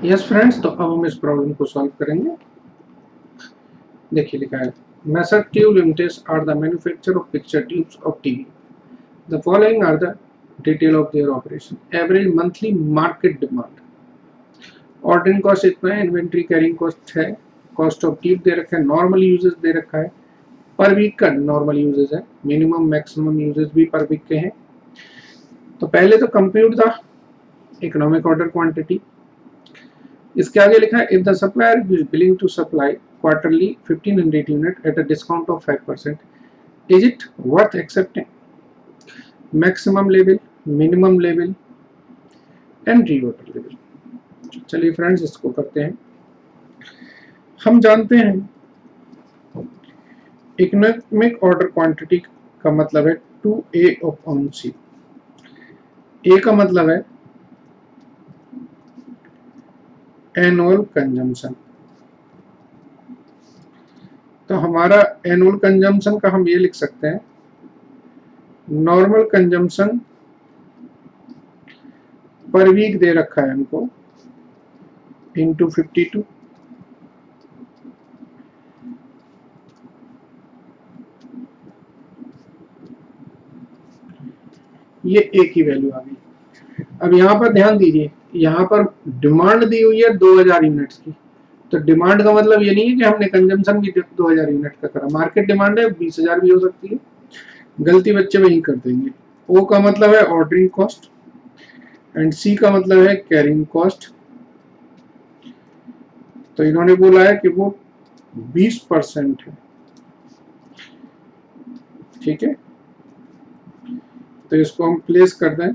Yes friends, तो अब हम इस प्रॉब्लम को सॉल्व करेंगे। देखिए लिखा है, Messer Tube Limiteds are the manufacturer of picture tubes of TV. The following are the detail of their operation. Average monthly market demand. Ordering cost इतना है, इन्वेंट्री कैरिंग कॉस्ट है, कॉस्ट ऑफ ट्यूब दे रखा है, normal uses दे रखा है, पर week का normal uses है, मिनिमम मैक्सिमम यूजेस भी पर वीक के हैं। तो पहले तो compute the economic order quantity. इसके आगे लिखा है, if the supplier is willing to supply quarterly 1500 unit at a discount of 5%, is it worth accepting? Maximum level, minimum level and reorder level. चलिए फ्रेंड्स, इसको करते हैं। हम जानते हैं इकोनॉमिक ऑर्डर क्वांटिटी का मतलब है 2A अपॉन C। ए का मतलब है एनुअल कंजम्पशन। तो हमारा एनुअल कंजम्पशन का हम ये लिख सकते हैं, नॉर्मल कंजम्पशन पर वीक दे रखा है हमको इंटू 52, ये एक ही वैल्यू आ गई। अब यहाँ पर ध्यान दीजिए, यहाँ पर डिमांड दी हुई है 2000 यूनिट्स की। तो डिमांड का मतलब ये नहीं है कि हमने कंजम्पशन भी 2000 यूनिट का करा, मार्केट डिमांड है 20,000 भी हो सकती है। गलती बच्चे वही कर देंगे। ओ का मतलब है ऑर्डरिंग कॉस्ट एंड सी का मतलब है कैरिंग कॉस्ट। तो इन्होंने बोला है कि वो 20% है, ठीक है। तो इसको हम प्लेस कर दें,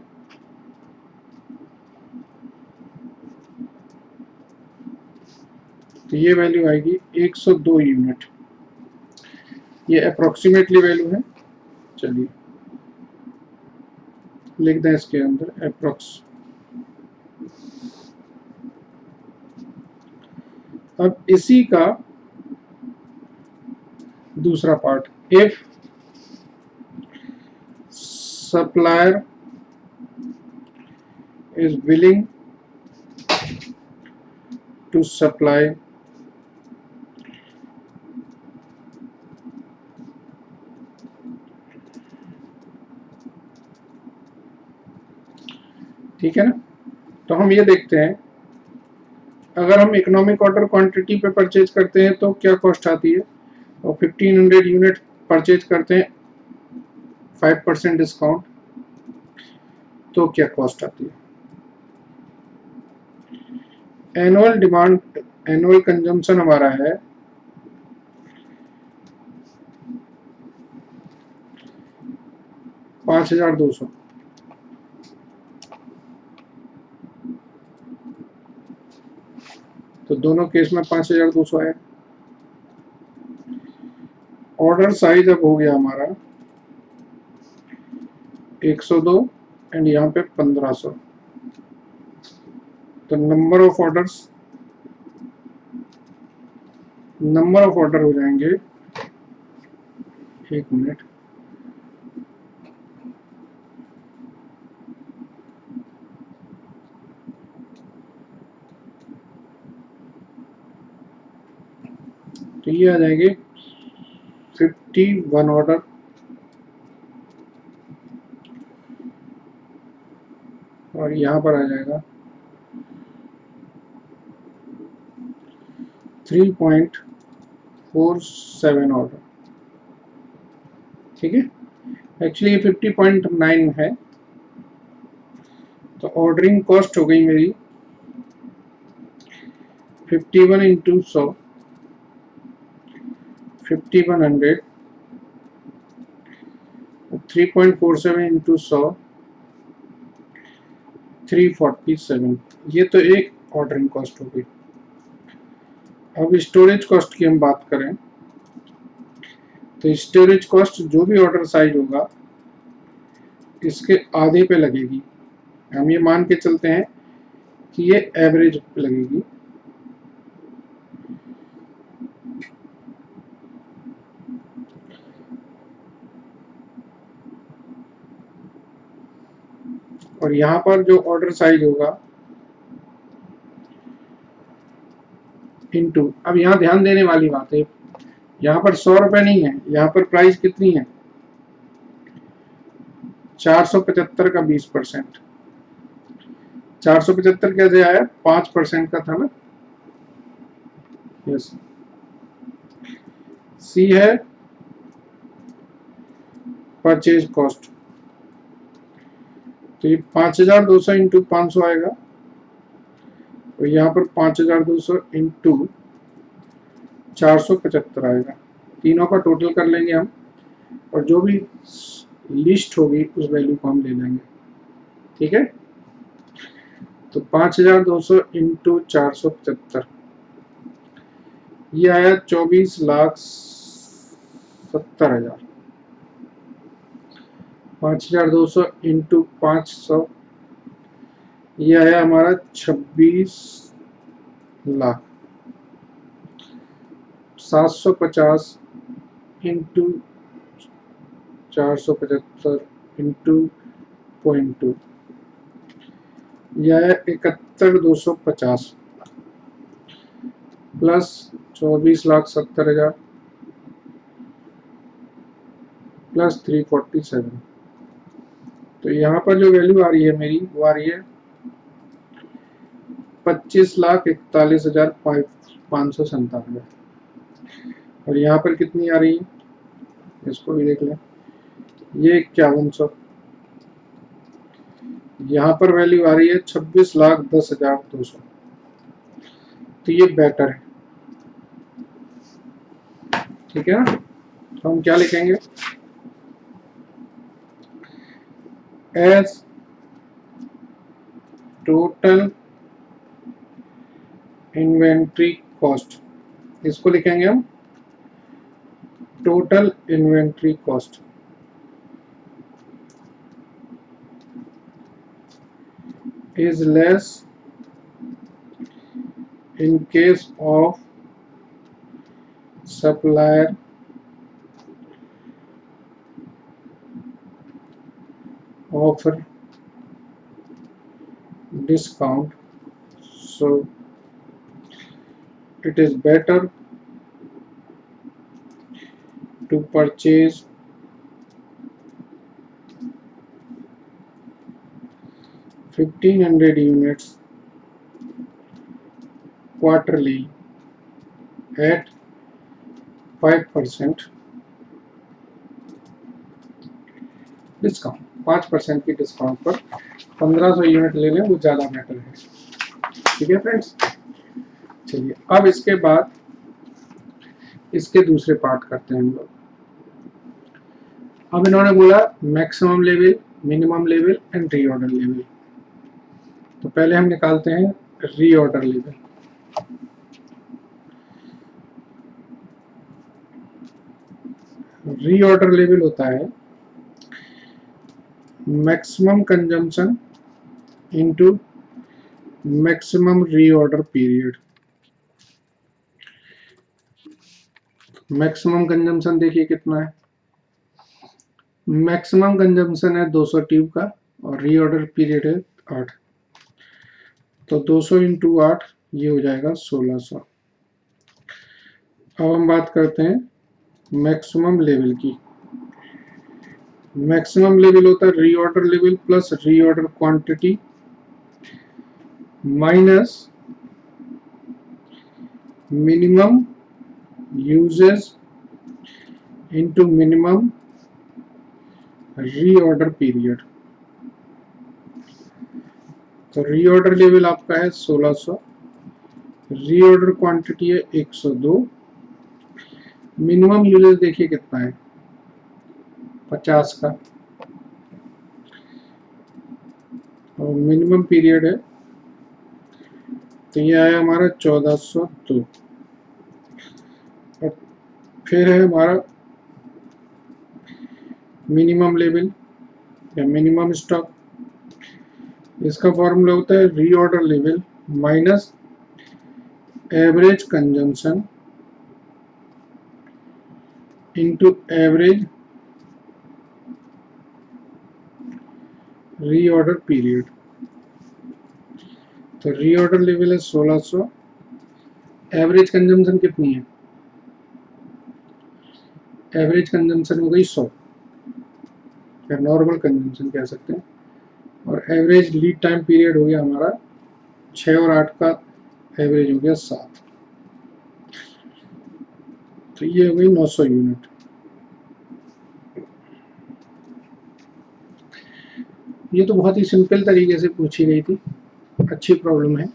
तो ये वैल्यू आएगी 102 यूनिट। ये अप्रोक्सीमेटली वैल्यू है। चलिए लिख दें इसके अंदर अप्रोक्स। अब इसी का दूसरा part, if supplier is willing to supply ठीक है ना। तो हम ये देखते हैं, अगर हम इकोनॉमिक ऑर्डर क्वांटिटी पे परचेज करते हैं तो क्या कॉस्ट आती है, और 1500 यूनिट परचेज करते हैं 5% डिस्काउंट, तो क्या कॉस्ट आती है। एनुअल डिमांड, एनुअल कंजम्पशन हमारा है 5200। तो दोनों केस में 5200 है। ऑर्डर साइज अब हो गया हमारा 102 एंड यहाँ पे 1500। तो नंबर ऑफ ऑर्डर हो जाएंगे, एक मिनट, तो ये आ जाएंगे 51 ऑर्डर, और यहाँ पर आ जाएगा 3.47 ऑर्डर, ठीक है। एक्चुअली ये 50.9 है। तो ऑर्डरिंग कॉस्ट हो गई मेरी 51 इंटू 100, 5100, 3.47 इंटू 100, 347। ये तो एक ऑर्डरिंग कॉस्ट हो गई। अब स्टोरेज कॉस्ट की हम बात करें, तो स्टोरेज कॉस्ट जो भी ऑर्डर साइज होगा इसके आधे पे लगेगी। हम ये मान के चलते हैं कि ये एवरेज पे लगेगी। और यहाँ पर जो ऑर्डर साइज होगा इंटू, अब यहाँ ध्यान देने वाली बात है, यहाँ पर 100 रुपए नहीं है, यहाँ पर प्राइस कितनी है 475 का 20%। 475 कैसे आया, 5% का था ना, यस। सी है परचेज कॉस्ट, तो ये 5200 इंटू 500 आएगा, तो यहाँ पर 5200 इंटू 475 आएगा। तीनों का टोटल कर लेंगे हम, और जो भी लिस्ट होगी उस वैल्यू को हम ले लेंगे, ठीक है। तो 5200 इंटू 475, ये आया 24,70,000। 5200 इंटू 500, ये आया हमारा 26 लाख। 750 इंटू 475 इंटू 0.2, यह है 71,250 प्लस 24,70,000 प्लस 347। तो यहाँ पर जो वैल्यू आ रही है मेरी, वो आ रही है 25,41,597। और यहाँ पर कितनी आ रही है, इसको भी देख लें, ये 5100। यहाँ पर वैल्यू आ रही है 26,10,200। तो ये बेटर है, ठीक है ना। तो हम क्या लिखेंगे, एज टोटल इन्वेंट्री कॉस्ट, इसको लिखेंगे हम total inventory cost is less in case of supplier offer discount, so it is better to purchase 1,500 units quarterly at 5% discount. 5% की डिस्काउंट पर 1500 यूनिट ले लें, वो ज़्यादा बेटर है, ठीक है फ्रेंड्स। चलिए अब इसके बाद इसके दूसरे पार्ट करते हैं हम लोग। अब इन्होंने बोला maximum level, minimum level and reorder level. तो पहले हम निकालते हैं रीऑर्डर लेवल। रीऑर्डर लेवल होता है maximum consumption into maximum reorder period. Maximum consumption देखिए कितना है, मैक्सिमम कंजम्पशन है 200 ट्यूब का, और रीऑर्डर पीरियड है 8, तो 200 इंटू 8 ये हो जाएगा 1600। अब हम बात करते हैं मैक्सिमम लेवल की। मैक्सिमम लेवल होता है reorder level plus reorder quantity minus minimum uses into minimum reorder period. तो रीऑर्डर लेवल आपका है 1600, रीऑर्डर क्वांटिटी है 102, मिनिमम यूजेस देखिए कितना है 50 का, और मिनिमम पीरियड है, तो ये आया हमारा 1402। और फिर है हमारा मिनिमम लेवल या मिनिमम स्टॉक। इसका फॉर्मूला होता है reorder level minus average consumption into average reorder period. तो रीऑर्डर लेवल है 1600, एवरेज कंजम्पशन कितनी है? एवरेज कंजम्पशन हो गई 100, या नॉर्मल कंजम्पशन कह सकते हैं। और एवरेज लीड टाइम पीरियड हो गया हमारा 6 और 8 का एवरेज हो गया 7, तो ये हो गई 900 यूनिट। ये तो बहुत ही सिंपल तरीके से पूछी गई थी, अच्छी प्रॉब्लम है।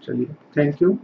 चलिए, थैंक यू।